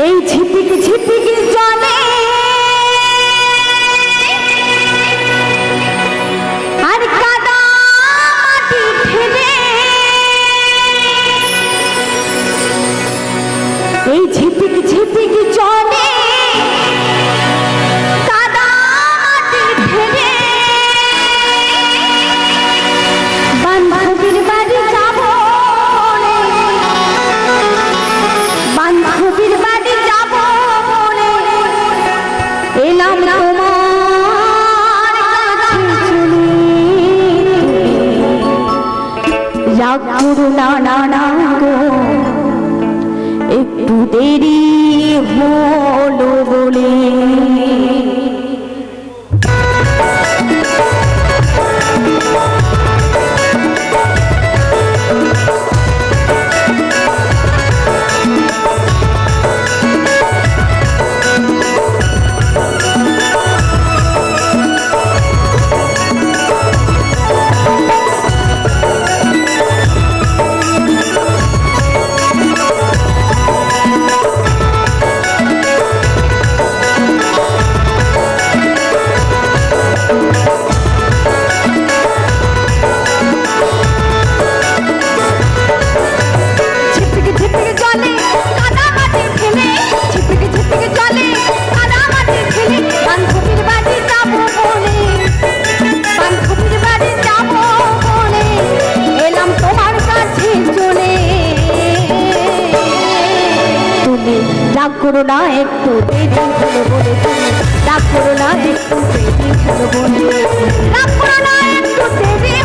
এই ঝিপিক ঝিপিক জলে আর কাদা মাটি ঢেলে এই ঝিপিক ঝিপিক জলে কাদা মাটি ঢেলে বান্ধবীর বাড়ি যাব বান্ধবীর বাড়ি যাব বলে এলাম তোমার কাছে রাগ করো না না না গো একটু দেরি হলো বলে করো না একটু দেরি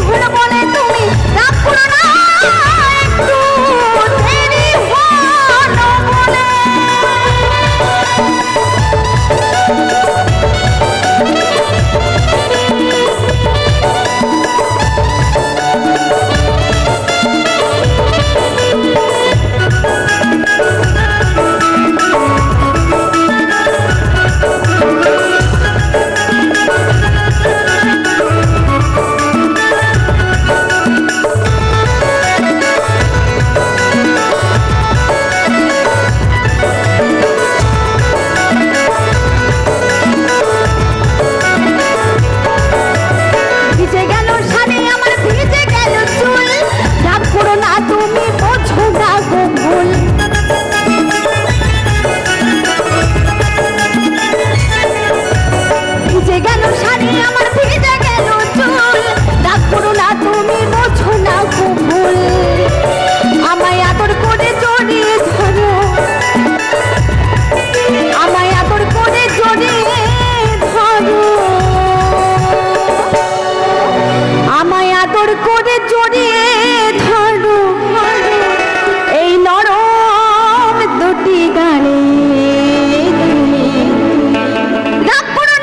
হলো বলে তুমি রাগ করো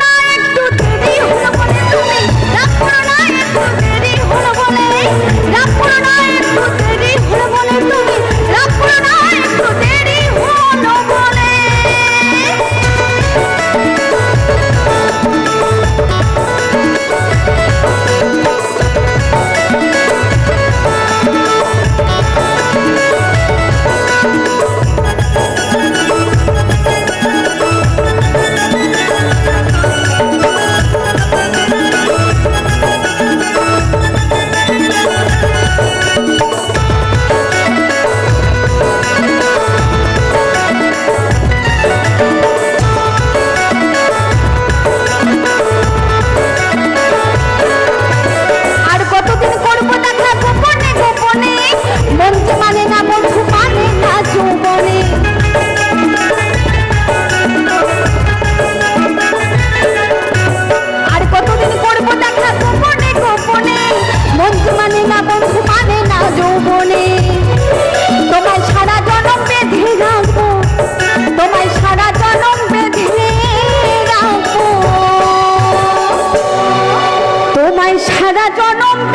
না একটু দেরি হলো বলে রাগ করো না একটু দেরি হলো বলে তুমি রাগ করো না একটু দেরি হলো বলে সারা জনম